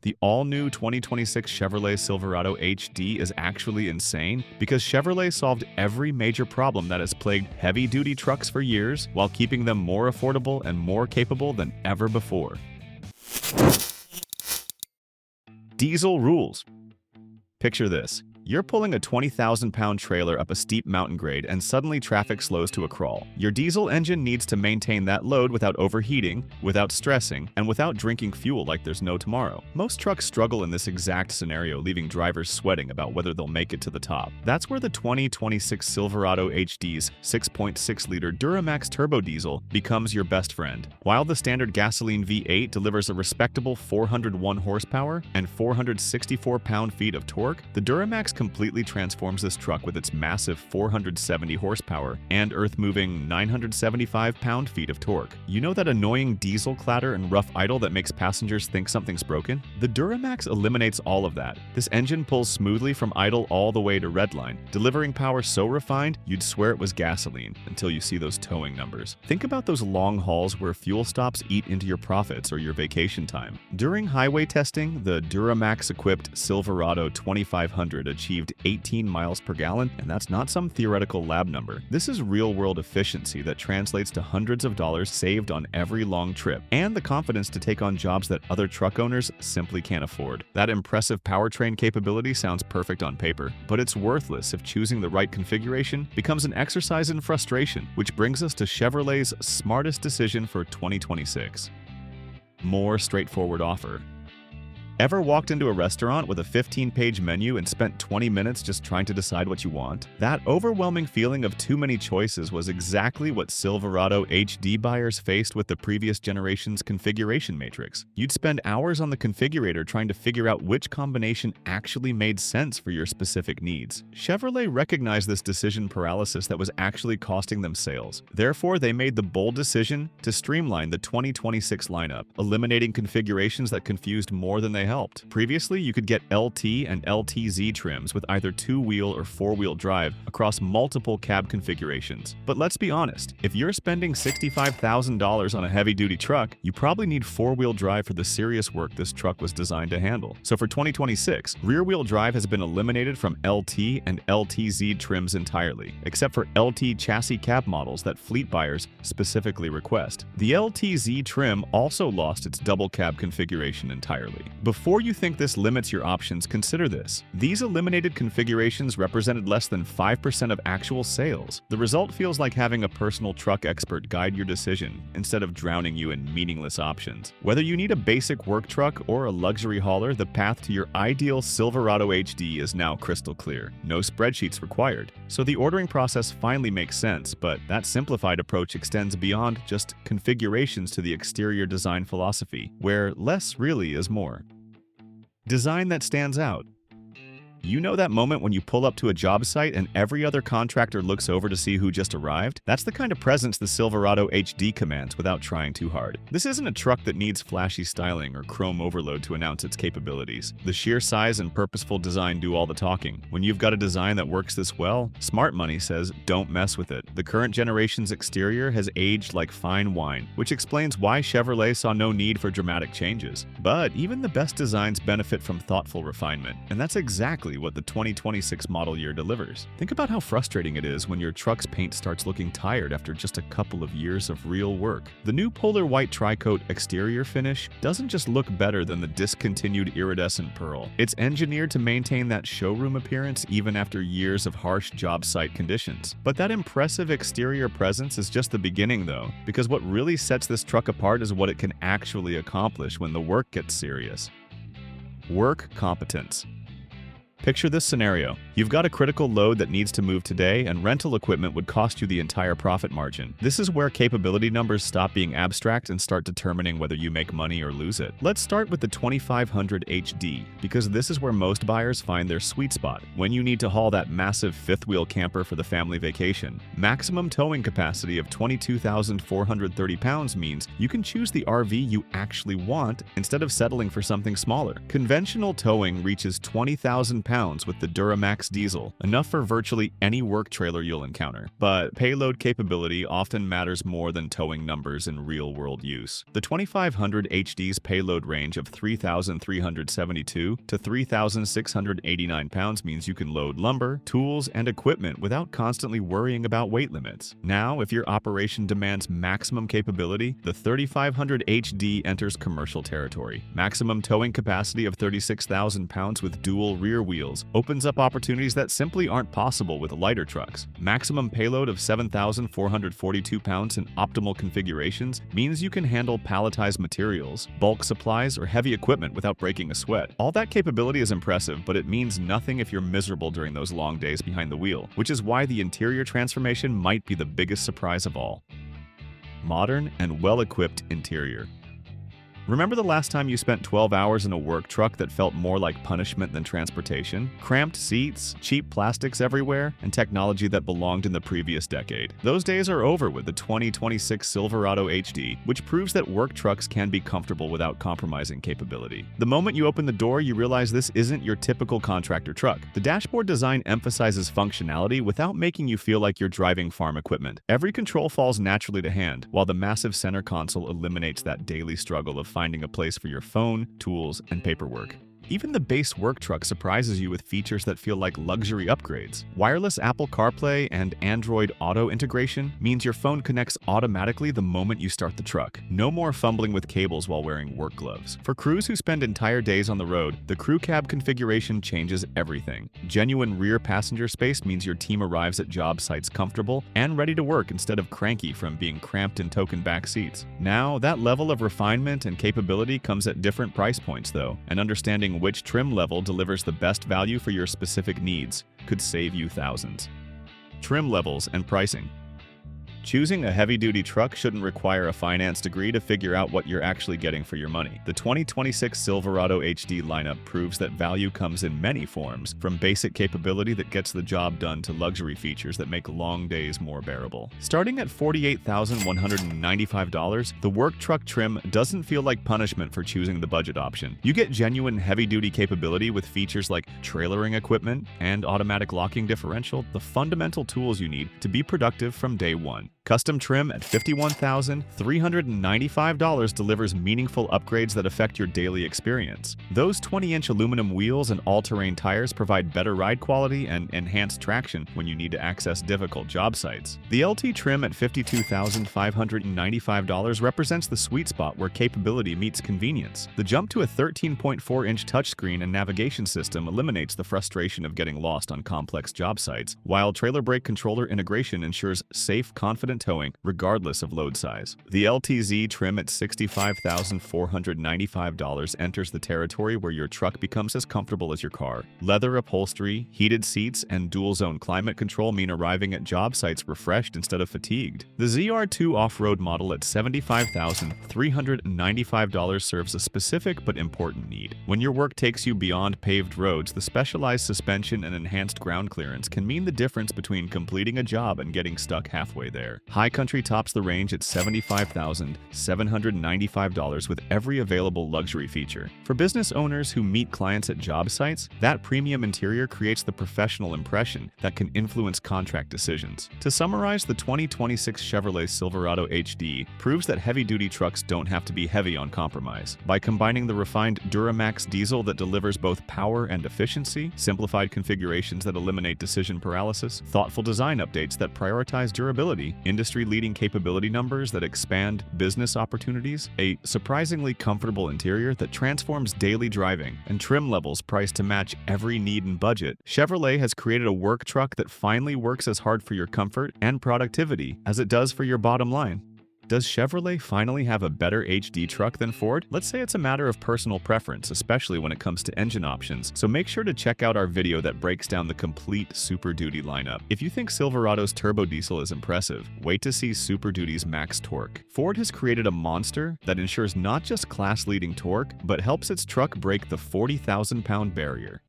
The all-new 2026 Chevrolet Silverado HD is actually insane because Chevrolet solved every major problem that has plagued heavy-duty trucks for years while keeping them more affordable and more capable than ever before. Diesel rules. Picture this. You're pulling a 20,000-pound trailer up a steep mountain grade and suddenly traffic slows to a crawl. Your diesel engine needs to maintain that load without overheating, without stressing, and without drinking fuel like there's no tomorrow. Most trucks struggle in this exact scenario, leaving drivers sweating about whether they'll make it to the top. That's where the 2026 Silverado HD's 6.6-liter Duramax turbo diesel becomes your best friend. While the standard gasoline V8 delivers a respectable 401 horsepower and 464 pound-feet of torque, the Duramax completely transforms this truck with its massive 470 horsepower and earth-moving 975 pound-feet of torque. You know that annoying diesel clatter and rough idle that makes passengers think something's broken? The Duramax eliminates all of that. This engine pulls smoothly from idle all the way to redline, delivering power so refined you'd swear it was gasoline until you see those towing numbers. Think about those long hauls where fuel stops eat into your profits or your vacation time. During highway testing, the Duramax-equipped Silverado 2500 achieved 18 miles per gallon, and that's not some theoretical lab number. This is real-world efficiency that translates to hundreds of dollars saved on every long trip, and the confidence to take on jobs that other truck owners simply can't afford. That impressive powertrain capability sounds perfect on paper, but it's worthless if choosing the right configuration becomes an exercise in frustration, which brings us to Chevrolet's smartest decision for 2026. More straightforward offer. Ever walked into a restaurant with a 15-page menu and spent 20 minutes just trying to decide what you want? That overwhelming feeling of too many choices was exactly what Silverado HD buyers faced with the previous generation's configuration matrix. You'd spend hours on the configurator trying to figure out which combination actually made sense for your specific needs. Chevrolet recognized this decision paralysis that was actually costing them sales. Therefore, they made the bold decision to streamline the 2026 lineup, eliminating configurations that confused more than they helped. Previously, you could get LT and LTZ trims with either two-wheel or four-wheel drive across multiple cab configurations. But let's be honest, if you're spending $65,000 on a heavy-duty truck, you probably need four-wheel drive for the serious work this truck was designed to handle. So for 2026, rear-wheel drive has been eliminated from LT and LTZ trims entirely, except for LT chassis cab models that fleet buyers specifically request. The LTZ trim also lost its double cab configuration entirely. Before you think this limits your options, consider this. These eliminated configurations represented less than 5% of actual sales. The result feels like having a personal truck expert guide your decision instead of drowning you in meaningless options. Whether you need a basic work truck or a luxury hauler, the path to your ideal Silverado HD is now crystal clear. No spreadsheets required. So the ordering process finally makes sense, but that simplified approach extends beyond just configurations to the exterior design philosophy, where less really is more. Design that stands out. You know that moment when you pull up to a job site and every other contractor looks over to see who just arrived? That's the kind of presence the Silverado HD commands without trying too hard. This isn't a truck that needs flashy styling or chrome overload to announce its capabilities. The sheer size and purposeful design do all the talking. When you've got a design that works this well, smart money says don't mess with it. The current generation's exterior has aged like fine wine, which explains why Chevrolet saw no need for dramatic changes. But even the best designs benefit from thoughtful refinement, and that's exactly what the 2026 model year delivers. Think about how frustrating it is when your truck's paint starts looking tired after just a couple of years of real work. The new Polar White Tri-Coat exterior finish doesn't just look better than the discontinued iridescent pearl. It's engineered to maintain that showroom appearance even after years of harsh job site conditions. But that impressive exterior presence is just the beginning though, because what really sets this truck apart is what it can actually accomplish when the work gets serious. Work competence. Picture this scenario. You've got a critical load that needs to move today, and rental equipment would cost you the entire profit margin. This is where capability numbers stop being abstract and start determining whether you make money or lose it. Let's start with the 2500 HD, because this is where most buyers find their sweet spot. When you need to haul that massive fifth-wheel camper for the family vacation, maximum towing capacity of 22,430 pounds means you can choose the RV you actually want instead of settling for something smaller. Conventional towing reaches 20,000 pounds pounds with the Duramax diesel, enough for virtually any work trailer you'll encounter. But payload capability often matters more than towing numbers in real-world use. The 2500 HD's payload range of 3,372 to 3,689 pounds means you can load lumber, tools, and equipment without constantly worrying about weight limits. Now, if your operation demands maximum capability, the 3500 HD enters commercial territory. Maximum towing capacity of 36,000 pounds with dual rear wheels opens up opportunities that simply aren't possible with lighter trucks. Maximum payload of 7,442 pounds in optimal configurations means you can handle palletized materials, bulk supplies, or heavy equipment without breaking a sweat. All that capability is impressive, but it means nothing if you're miserable during those long days behind the wheel, which is why the interior transformation might be the biggest surprise of all. Modern and well-equipped interior. Remember the last time you spent 12 hours in a work truck that felt more like punishment than transportation? Cramped seats, cheap plastics everywhere, and technology that belonged in the previous decade. Those days are over with the 2026 Silverado HD, which proves that work trucks can be comfortable without compromising capability. The moment you open the door, you realize this isn't your typical contractor truck. The dashboard design emphasizes functionality without making you feel like you're driving farm equipment. Every control falls naturally to hand, while the massive center console eliminates that daily struggle of finding a place for your phone, tools, and paperwork. Even the base work truck surprises you with features that feel like luxury upgrades. Wireless Apple CarPlay and Android Auto integration means your phone connects automatically the moment you start the truck. No more fumbling with cables while wearing work gloves. For crews who spend entire days on the road, the crew cab configuration changes everything. Genuine rear passenger space means your team arrives at job sites comfortable and ready to work instead of cranky from being cramped in token back seats. Now, that level of refinement and capability comes at different price points though, and understanding which trim level delivers the best value for your specific needs could save you thousands. Trim levels and pricing. Choosing a heavy-duty truck shouldn't require a finance degree to figure out what you're actually getting for your money. The 2026 Silverado HD lineup proves that value comes in many forms, from basic capability that gets the job done to luxury features that make long days more bearable. Starting at $48,195, the work truck trim doesn't feel like punishment for choosing the budget option. You get genuine heavy-duty capability with features like trailering equipment and automatic locking differential, the fundamental tools you need to be productive from day one. Custom trim at $51,395 delivers meaningful upgrades that affect your daily experience. Those 20-inch aluminum wheels and all-terrain tires provide better ride quality and enhanced traction when you need to access difficult job sites. The LT trim at $52,595 represents the sweet spot where capability meets convenience. The jump to a 13.4-inch touchscreen and navigation system eliminates the frustration of getting lost on complex job sites, while trailer brake controller integration ensures safe, confident towing regardless of load size. The LTZ trim at $65,495 enters the territory where your truck becomes as comfortable as your car. Leather upholstery, heated seats, and dual-zone climate control mean arriving at job sites refreshed instead of fatigued. The ZR2 off-road model at $75,395 serves a specific but important need. When your work takes you beyond paved roads, the specialized suspension and enhanced ground clearance can mean the difference between completing a job and getting stuck halfway there. High Country tops the range at $75,795 with every available luxury feature. For business owners who meet clients at job sites, that premium interior creates the professional impression that can influence contract decisions. To summarize, the 2026 Chevrolet Silverado HD proves that heavy-duty trucks don't have to be heavy on compromise. By combining the refined Duramax diesel that delivers both power and efficiency, simplified configurations that eliminate decision paralysis, thoughtful design updates that prioritize durability, industry-leading capability numbers that expand business opportunities, a surprisingly comfortable interior that transforms daily driving, and trim levels priced to match every need and budget, Chevrolet has created a work truck that finally works as hard for your comfort and productivity as it does for your bottom line. Does Chevrolet finally have a better HD truck than Ford? Let's say it's a matter of personal preference, especially when it comes to engine options, so make sure to check out our video that breaks down the complete Super Duty lineup. If you think Silverado's turbo diesel is impressive, wait to see Super Duty's max torque. Ford has created a monster that ensures not just class-leading torque, but helps its truck break the 40,000-pound barrier.